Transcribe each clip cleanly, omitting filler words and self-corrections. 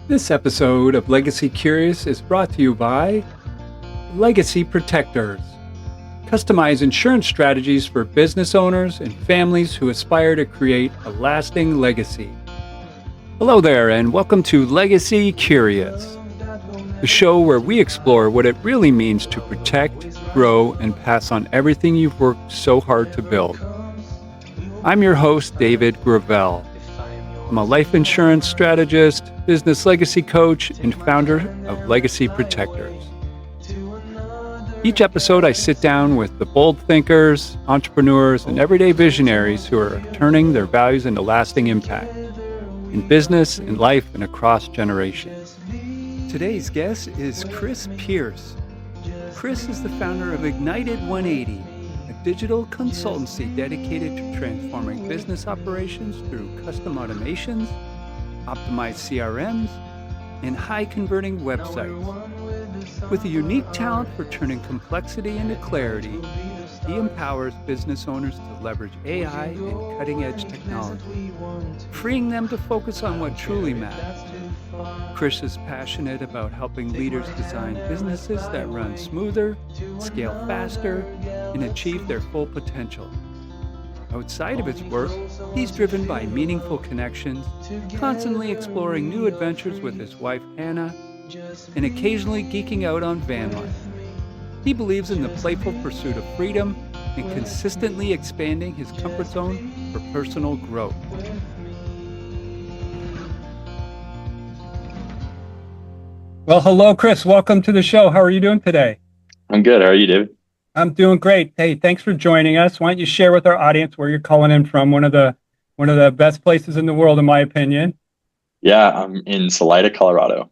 This episode of Legacy Curious is brought to you by Legacy Protectors. Customize insurance strategies for business owners and families who aspire to create a lasting legacy. Hello there, and welcome to Legacy Curious, the show where we explore what it really means to protect, grow, and pass on everything you've worked so hard to build. I'm your host, David Gravelle. I'm a life insurance strategist, business legacy coach, and founder of Legacy Protectors. Each episode, I sit down with the bold thinkers, entrepreneurs, and everyday visionaries who are turning their values into lasting impact in business, in life, and across generations. Today's guest is Chris Pierce. Chris is the founder of Ignited 180, a digital consultancy dedicated to transforming business operations through custom automations, optimized CRMs, and high-converting websites. With a unique talent for turning complexity into clarity, he empowers business owners to leverage AI and cutting-edge technology, freeing them to focus on what truly matters. Chris is passionate about helping leaders design businesses that run smoother, scale faster, and achieve their full potential. Outside of his work, he's driven by meaningful connections, constantly exploring new adventures with his wife Hanna, and occasionally geeking out on van life. He believes in the playful pursuit of freedom and consistently expanding his comfort zone for personal growth. Well, hello, Chris. Welcome to the show. How are you doing today? I'm good. How are you, David? I'm doing great. Hey, thanks for joining us. Why don't you share with our audience where you're calling in from? One of the best places in the world, in my opinion. Yeah, I'm in Salida, Colorado.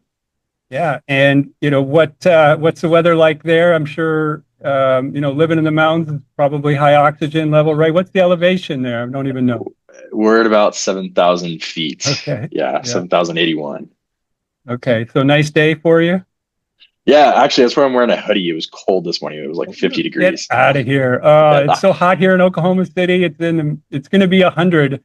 Yeah, and what's the weather like there? I'm sure living in the mountains is probably high oxygen level, right? What's the elevation there? I don't even know. We're at about 7,000 feet. Okay. Yeah, 7,081. Okay, so nice day for you? Yeah, actually, that's where I'm wearing a hoodie. It was cold this morning. It was like 50 degrees. Get out of here. It's so hot here in Oklahoma City. It's going to be 100,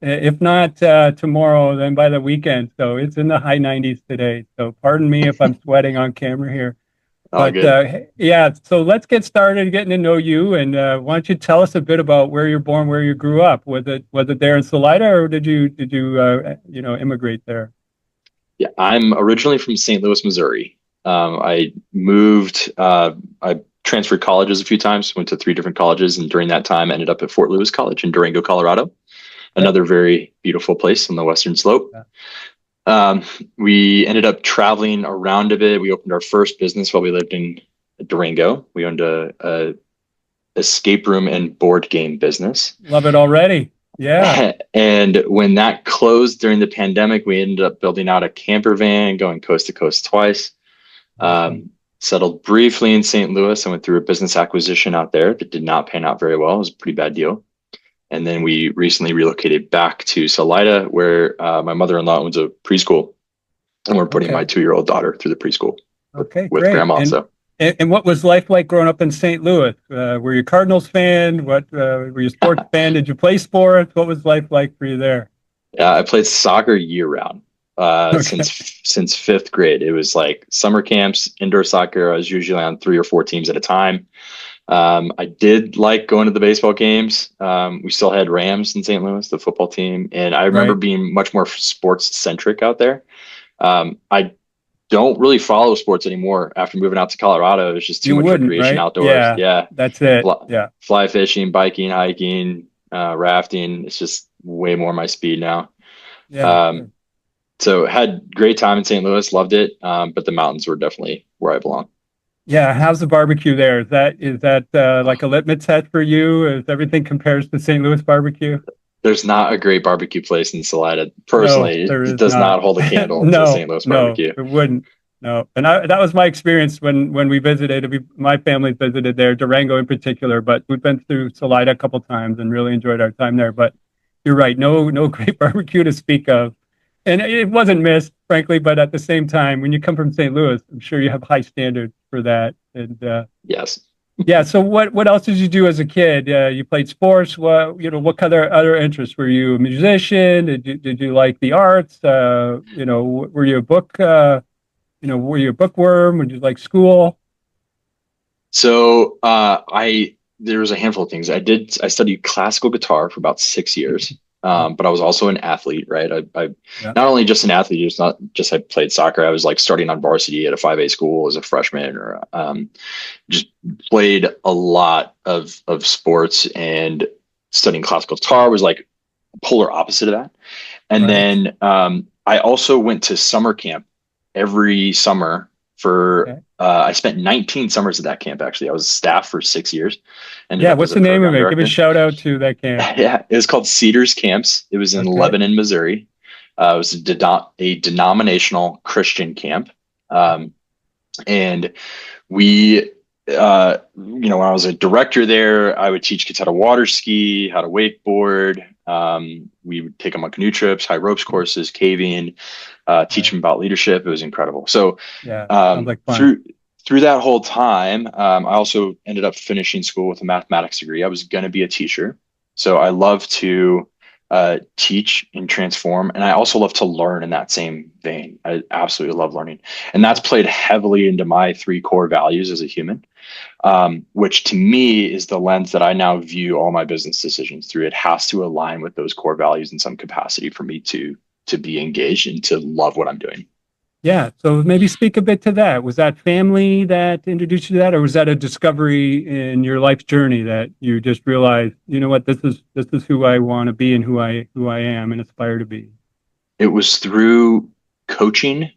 if not tomorrow, then by the weekend. So it's in the high 90s today. So pardon me if I'm sweating on camera here. Oh, But yeah, so let's get started getting to know you. And why don't you tell us a bit about where you're born, where you grew up? Was it there in Salida, or did you immigrate there? Yeah, I'm originally from St. Louis, Missouri. I moved, I transferred colleges a few times, went to 3 different colleges, and during that time ended up at Fort Lewis College in Durango, Colorado, another very beautiful place on the western slope. We ended up traveling around a bit. We opened our first business while we lived in Durango. We owned a escape room and board game business. Love it already. Yeah. And when that closed during the pandemic, we ended up building out a camper van, going coast to coast twice. Settled briefly in St. Louis. I went through a business acquisition out there that did not pan out very well. It was a pretty bad deal. And then we recently relocated back to Salida, where my mother-in-law owns a preschool, and we're putting my 2-year-old daughter through the preschool with great. grandma. And what was life like growing up in St. Louis? Were you a Cardinals fan? What were you a sports fan? Did you play sports? What was life like for you there? Yeah, I played soccer year round since 5th grade. It was like summer camps, indoor soccer. I was usually on 3 or 4 teams at a time. I did like going to the baseball games. We still had Rams in St. Louis, the football team, and I remember being much more sports centric out there. I don't really follow sports anymore after moving out to Colorado. It's just too much recreation outdoors. Yeah, that's it. Fly fishing, biking, hiking, rafting. It's just way more my speed now. So had great time in St. Louis, loved it. But the mountains were definitely where I belong. Yeah, how's the barbecue there? Is that like a litmus test for you? Is everything compares to St. Louis barbecue? There's not a great barbecue place in Salida. Personally, it does not hold a candle to St. Louis barbecue. No, it wouldn't. No, and that was my experience when we visited. My family visited there, Durango in particular, but we've been through Salida a couple times and really enjoyed our time there. But you're right, no great barbecue to speak of. And it wasn't missed, frankly, but at the same time, when you come from St. Louis, I'm sure you have high standards for that. And yes. Yeah. So what else did you do as a kid? You played sports. What kind of other interests? Were you a musician? Did you like the arts? Were you a were you a bookworm? Would you like school? So I there was a handful of things. I studied classical guitar for about 6 years. Oh, But I was also an athlete, right? I yeah. not only just an athlete, it's not just I played soccer. I was like starting on varsity at a 5A school as a freshman, or just played a lot of sports, and studying classical guitar was like polar opposite of that. And Right. then I also went to summer camp every summer for Okay. I spent 19 summers at that camp. Actually, I was staff for 6 years, ended Yeah. up as What's a the name of program it? Give a director. shout out to that camp. Yeah, it was called Cedars Camps. It was in Okay. Lebanon, Missouri. It was a denominational Christian camp. And we when I was a director there, I would teach kids how to water ski, how to wakeboard. We would take them on canoe trips, high ropes courses, caving, teach Right. them about leadership. It was incredible. So Yeah. Sounds um, like fun. through that whole time, I also ended up finishing school with a mathematics degree. I was going to be a teacher, so I love to teach and transform, and I also love to learn in that same vein. I absolutely love learning, and that's played heavily into my three core values as a human, which to me is the lens that I now view all my business decisions through. It has to align with those core values in some capacity for me to be engaged and to love what I'm doing. Yeah. So maybe speak a bit to that. Was that family that introduced you to that, or was that a discovery in your life journey that you just realized, you know what, this is who I want to be and who I am and aspire to be? It was through coaching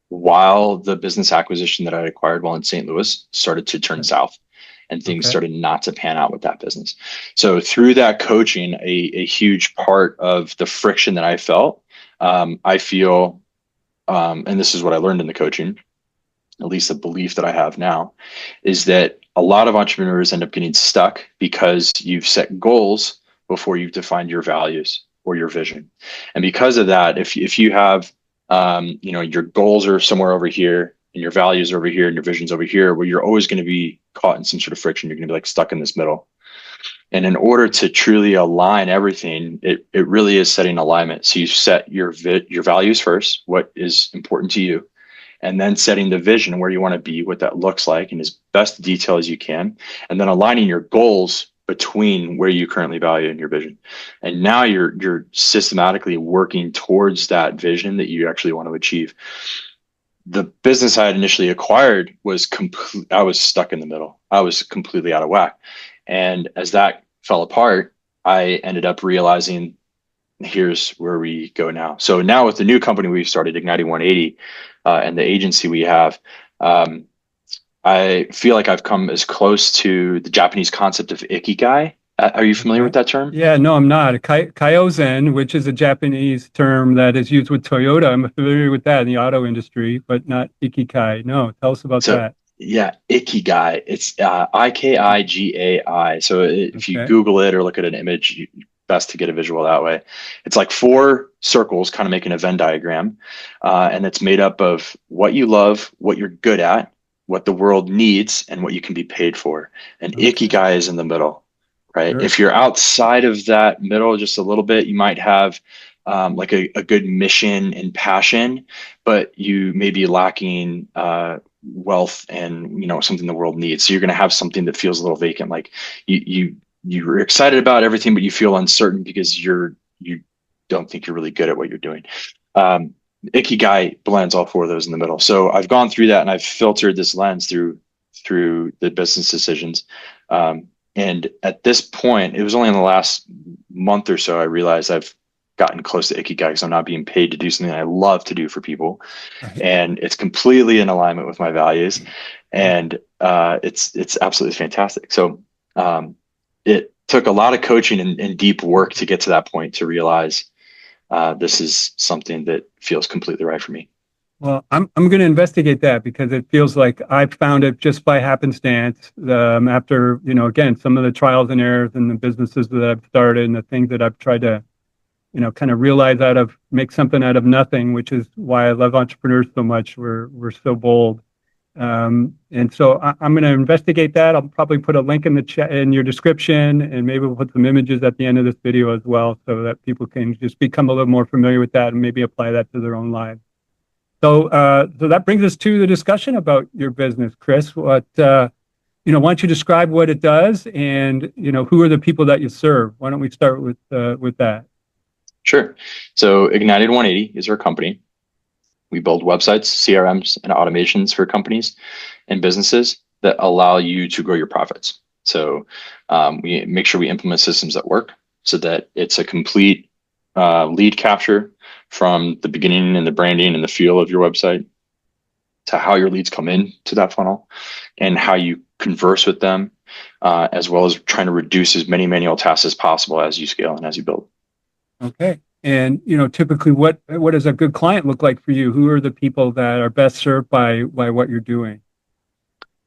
while the business acquisition that I acquired while in St. Louis started to turn south, and things Okay. started not to pan out with that business. So through that coaching, a huge part of the friction that I felt, I feel, and this is what I learned in the coaching, at least a belief that I have now, is that a lot of entrepreneurs end up getting stuck because you've set goals before you've defined your values or your vision. And because of that, if you have, your goals are somewhere over here and your values are over here and your vision's over here, where you're always going to be caught in some sort of friction. You're going to be like stuck in this middle. And in order to truly align everything, it really is setting alignment. So you set your values first, what is important to you, and then setting the vision where you want to be, what that looks like in as best detail as you can, and then aligning your goals between where you currently value and your vision. And now you're systematically working towards that vision that you actually want to achieve. The business I had initially acquired was complete. I was stuck in the middle. I was completely out of whack. And as that fell apart, I ended up realizing here's where we go now. So now with the new company we've started, Igniting 180, and the agency we have, I feel like I've come as close to the Japanese concept of ikigai. Are you familiar with Okay. that term? Yeah, no, I'm not. Kaizen, which is a Japanese term that is used with Toyota. I'm familiar with that in the auto industry, but not Ikigai. No, tell us about So that. yeah, ikigai. It's Ikigai. So if you Okay. Google it or look at an image, best to get a visual that way. It's like four circles, kind of making a Venn diagram, and it's made up of what you love, what you're good at, what the world needs, and what you can be paid for. And Okay. ikigai is in the middle, right? Sure. If you're outside of that middle just a little bit, you might have like a good mission and passion, but you may be lacking wealth and something the world needs. So you're going to have something that feels a little vacant, like you're excited about everything, but you feel uncertain because you don't think you're really good at what you're doing. Ikigai blends all four of those in the middle. So I've gone through that and I've filtered this lens through the business decisions. And at this point, it was only in the last month or so I realized I've gotten close to ikigai because I'm not being paid to do something I love to do for people, Right. and it's completely in alignment with my values, Yeah. and it's absolutely fantastic. So it took a lot of coaching and deep work to get to that point to realize this is something that feels completely right for me. Well, I'm going to investigate that because it feels like I found it just by happenstance. After again, some of the trials and errors in the businesses that I've started and the things that I've tried to kind of realize make something out of nothing, which is why I love entrepreneurs so much. We're so bold. And so I'm going to investigate that. I'll probably put a link in the chat in your description, and maybe we'll put some images at the end of this video as well, so that people can just become a little more familiar with that and maybe apply that to their own lives. So, so that brings us to the discussion about your business, Chris. What, why don't you describe what it does, and who are the people that you serve? Why don't we start with that? Sure. So Ignited 180 is our company. We build websites, CRMs, and automations for companies and businesses that allow you to grow your profits. So we make sure we implement systems that work so that it's a complete lead capture from the beginning and the branding and the feel of your website to how your leads come in to that funnel and how you converse with them, as well as trying to reduce as many manual tasks as possible as you scale and as you build. Okay. And typically, what does a good client look like for you? Who are the people that are best served by what you're doing?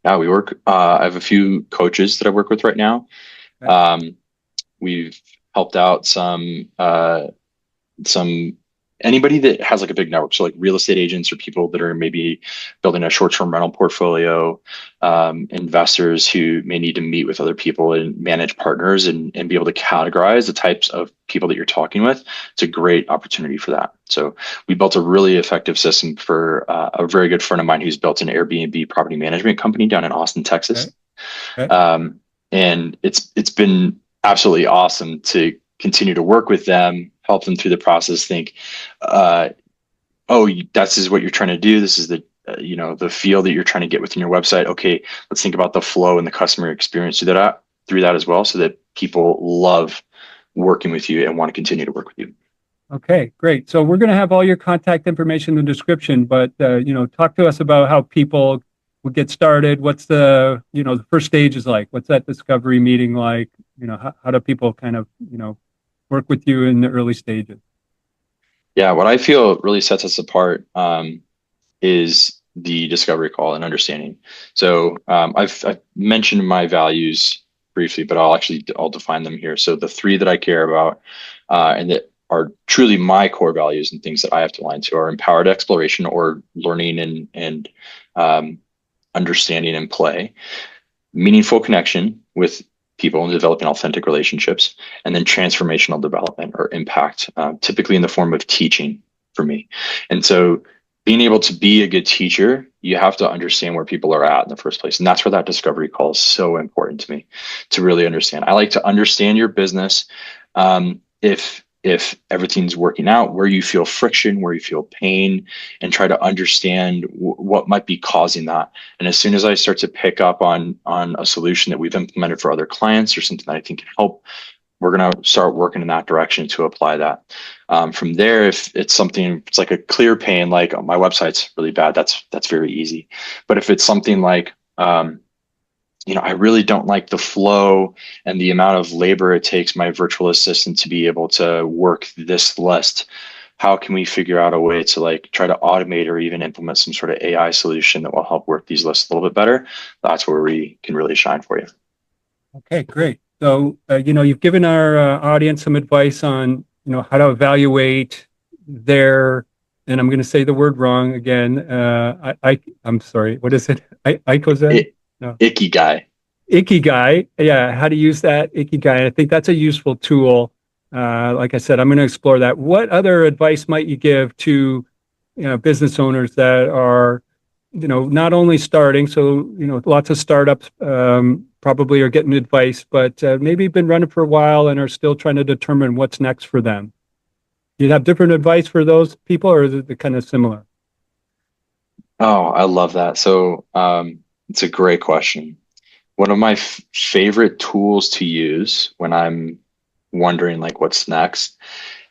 Yeah, we work. I have a few coaches that I work with right now. Okay. We've helped out some anybody that has like a big network, so like real estate agents or people that are maybe building a short-term rental portfolio, investors who may need to meet with other people and manage partners and be able to categorize the types of people that you're talking with. It's a great opportunity for that. So we built a really effective system for a very good friend of mine who's built an Airbnb property management company down in Austin, Texas. Okay. Okay. And it's been absolutely awesome to continue to work with them, help them through the process, think, this is what you're trying to do. This is the feel that you're trying to get within your website. Okay, let's think about the flow and the customer experience through that as well, so that people love working with you and want to continue to work with you. Okay, great. So we're going to have all your contact information in the description, but talk to us about how people would get started. What's the the first stage is like? What's that discovery meeting like? How do people kind of work with you in the early stages? Yeah, what I feel really sets us apart is the discovery call and understanding. So I've mentioned my values briefly, but I'll define them here. So the three that I care about and that are truly my core values and things that I have to align to are empowered exploration, or learning and understanding and play, meaningful connection with people and developing authentic relationships, and then transformational development or impact, typically in the form of teaching for me. And so being able to be a good teacher, you have to understand where people are at in the first place. And that's where that discovery call is so important to me, to really understand. I like to understand your business. If everything's working out, where you feel friction, where you feel pain, and try to understand what might be causing that. And as soon as I start to pick up on a solution that we've implemented for other clients or something that I think can help, we're going to start working in that direction to apply that. From there, if it's something, it's like a clear pain, like, oh, my website's really bad, that's very easy. But if it's something like, I really don't like the flow and the amount of labor it takes my virtual assistant to be able to work this list, how can we figure out a way to like try to automate or even implement some sort of AI solution that will help work these lists a little bit better? That's where we can really shine for you. Okay, great. So, you've given our audience some advice on, how to evaluate their, and I'm going to say the word wrong again. I'm sorry. What is it? No. Ikigai. Ikigai. Yeah. How to use that Ikigai. I think that's a useful tool. Like I said, I'm going to explore that. What other advice might you give to, business owners that are, not only starting, so, lots of startups probably are getting advice, but maybe been running for a while and are still trying to determine what's next for them. Do you have different advice for those people, or is it kind of similar? Oh, I love that. So it's a great question. One of my favorite tools to use when I'm wondering like what's next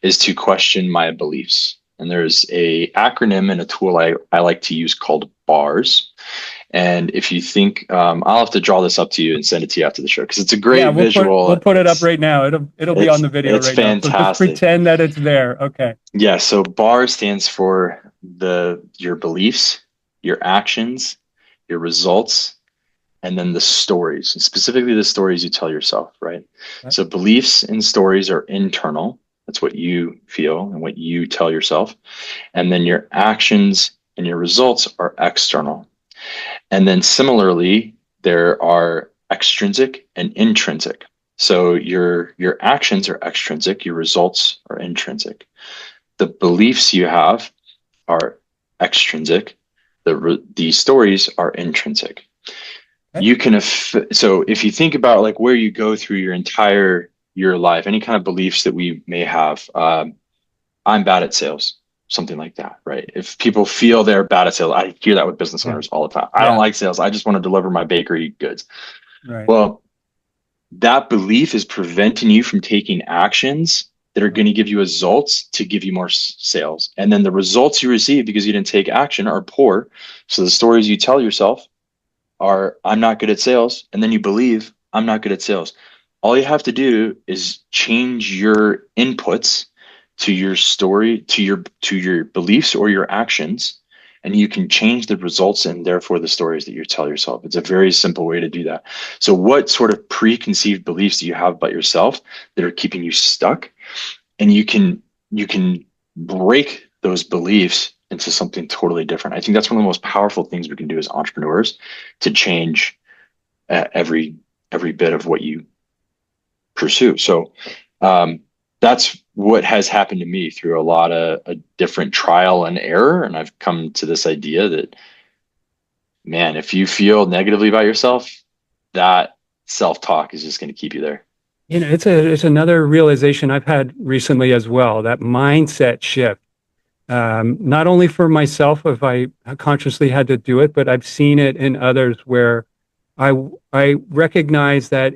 is to question my beliefs. And there's a acronym and a tool I like to use called BARS. And if you think, I'll have to draw this up to you and send it to you after the show, because it's a great visual. We'll put it up right now. It'll be on the video right now. It's fantastic. So just pretend that it's there. Okay. Yeah. So BAR stands for your beliefs, your actions, your results, and then the stories, and specifically the stories you tell yourself, right? Okay. So beliefs and stories are internal. That's what you feel and what you tell yourself. And then your actions and your results are external. And then similarly, there are extrinsic and intrinsic. So your actions are extrinsic, your results are intrinsic. The beliefs you have are extrinsic. The stories are intrinsic. Okay. You can so if you think about like where you go through your life, any kind of beliefs that we may have, I'm bad at sales, something like that, right? If people feel they're bad at sales, I hear that with business Yeah. owners all the time. I don't Yeah. like sales. I just want to deliver my bakery goods. Right. Well, that belief is preventing you from taking actions that are going to give you results to give you more sales. And then the results you receive because you didn't take action are poor. So the stories you tell yourself are, I'm not good at sales. And then you believe, I'm not good at sales. All you have to do is change your inputs to your story, to your beliefs or your actions, and you can change the results and therefore the stories that you tell yourself. It's a very simple way to do that. So what sort of preconceived beliefs do you have about yourself that are keeping you stuck? And you can break those beliefs into something totally different. I think that's one of the most powerful things we can do as entrepreneurs, to change every bit of what you pursue. So that's what has happened to me through a lot of a different trial and error. And I've come to this idea that, man, if you feel negatively about yourself, that self-talk is just going to keep you there. It's another realization I've had recently as well, that mindset shift. Not only for myself, if I consciously had to do it, but I've seen it in others where I recognize that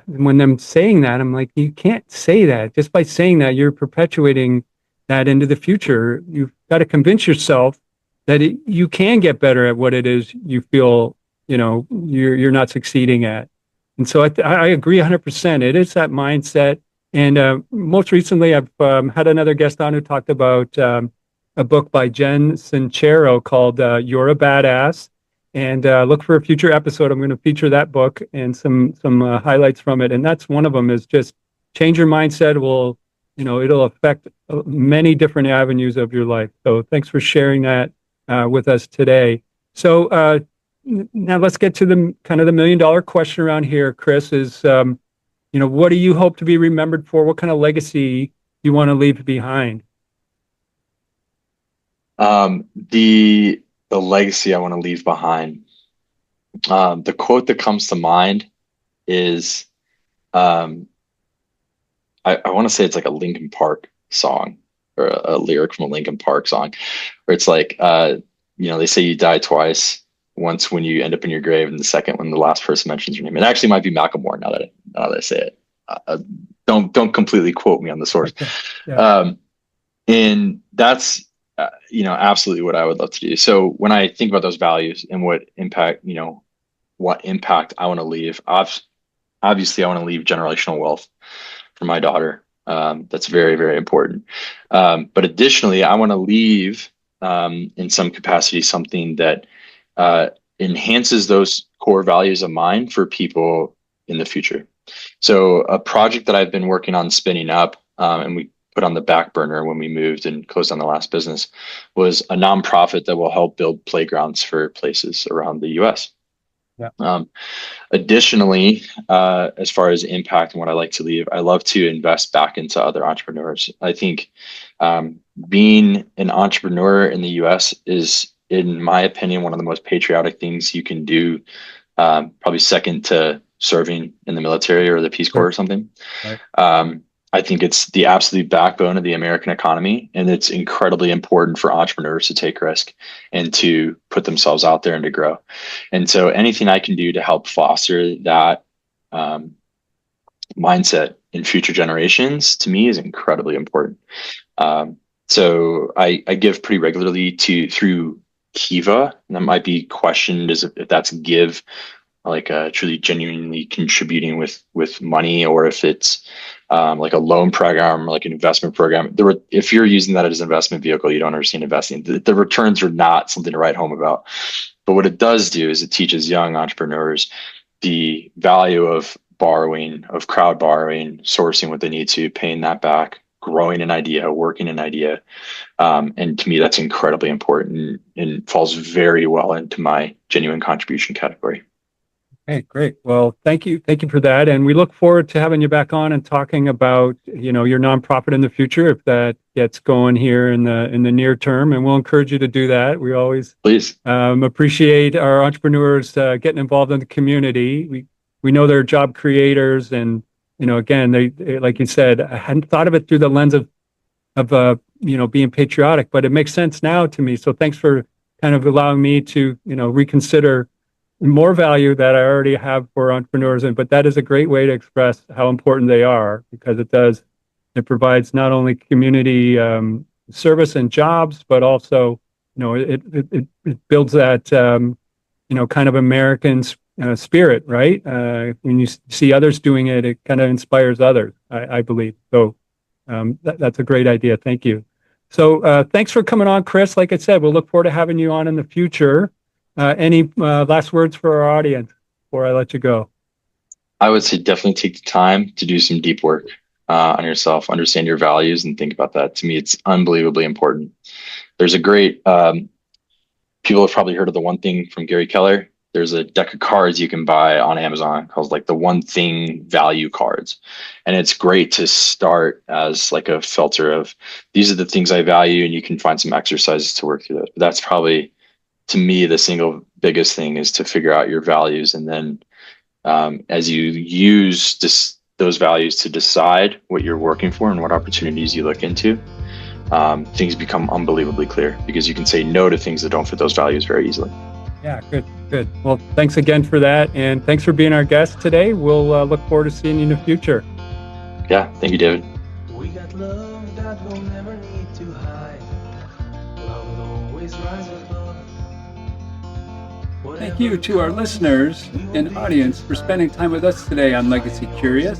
when I'm saying that, I'm like, you can't say that. Just by saying that, you're perpetuating that into the future. You've got to convince yourself that you can get better at what it is you feel, you're not succeeding at. And so I agree 100%. It is that mindset. And most recently, I've had another guest on who talked about a book by Jen Sincero called You're a Badass. And look for a future episode. I'm going to feature that book and some highlights from it. And that's one of them, is just change your mindset. It'll affect many different avenues of your life. So thanks for sharing that with us today. So now let's get to the kind of the $1 million question around here, Chris, is, what do you hope to be remembered for? What kind of legacy you want to leave behind? The legacy I want to leave behind. The quote that comes to mind is, I want to say it's like a Linkin Park song, or a lyric from a Linkin Park song, where it's like, they say you die twice. Once when you end up in your grave, and the second when the last person mentions your name. It actually might be Macklemore now that I say it. Don't completely quote me on the source. Okay. Yeah. And that's absolutely what I would love to do. So when I think about those values and what impact I want to leave, obviously I want to leave generational wealth for my daughter. That's very, very important. But additionally, I want to leave in some capacity something that enhances those core values of mine for people in the future. So a project that I've been working on spinning up, and we put on the back burner when we moved and closed on the last business, was a nonprofit that will help build playgrounds for places around the US. Yeah. Additionally, as far as impact and what I like to leave, I love to invest back into other entrepreneurs. I think being an entrepreneur in the US is, in my opinion, one of the most patriotic things you can do, probably second to serving in the military or the Peace Corps or something. Right. I think it's the absolute backbone of the American economy, and it's incredibly important for entrepreneurs to take risk and to put themselves out there and to grow. And so anything I can do to help foster that mindset in future generations, to me, is incredibly important. So I give pretty regularly through Kiva, and that might be questioned as if that's give, like truly genuinely contributing with money, or if it's like a loan program or like an investment program. If you're using that as an investment vehicle, you don't understand investing. The returns are not something to write home about. But what it does do is it teaches young entrepreneurs the value of borrowing, of crowd borrowing, sourcing what they need to, paying that back growing an idea, working an idea. And to me, that's incredibly important and falls very well into my genuine contribution category. Okay, great. Well, thank you. Thank you for that. And we look forward to having you back on and talking about, your nonprofit in the future, if that gets going here in the near term. And we'll encourage you to do that. We always Please. Appreciate our entrepreneurs getting involved in the community. We know they're job creators, and again, they like you said, I hadn't thought of it through the lens of being patriotic, but it makes sense now to me. So thanks for kind of allowing me to reconsider more value that I already have for entrepreneurs. But that is a great way to express how important they are, because it provides not only community service and jobs, but also, it builds that, kind of American spirit, right? When you see others doing it, it kind of inspires others, I believe. So that's a great idea. Thank you. So thanks for coming on, Chris. Like I said, we'll look forward to having you on in the future. Any last words for our audience before I let you go? I would say definitely take the time to do some deep work on yourself, understand your values, and think about that. To me, it's unbelievably important. There's a great, people have probably heard of the One Thing from Gary Keller. There's a deck of cards you can buy on Amazon called like the One Thing value cards. And it's great to start as like a filter of, these are the things I value, and you can find some exercises to work through those. But that's probably, to me, the single biggest thing is to figure out your values. And then as you use those values to decide what you're working for and what opportunities you look into, things become unbelievably clear, because you can say no to things that don't fit those values very easily. Yeah, good. Well, thanks again for that. And thanks for being our guest today. We'll look forward to seeing you in the future. Yeah, thank you, David. We got love that we'll never need to hide. Love will always rise above. Thank you to our listeners and audience for spending time with us today on Legacy Curious.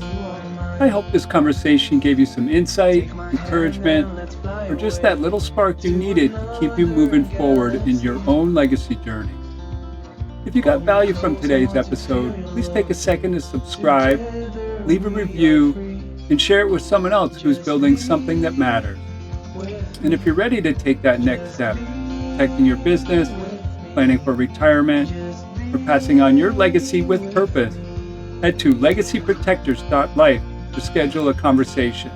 I hope this conversation gave you some insight, encouragement, or just that little spark you needed to keep you moving forward in your own legacy journey. If you got value from today's episode, please take a second to subscribe, leave a review, and share it with someone else who's building something that matters. And if you're ready to take that next step, protecting your business, planning for retirement, or passing on your legacy with purpose, head to legacyprotectors.life to schedule a conversation.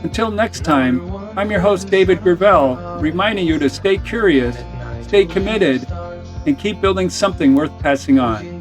Until next time, I'm your host, David Gravelle, reminding you to stay curious, stay committed, and keep building something worth passing on.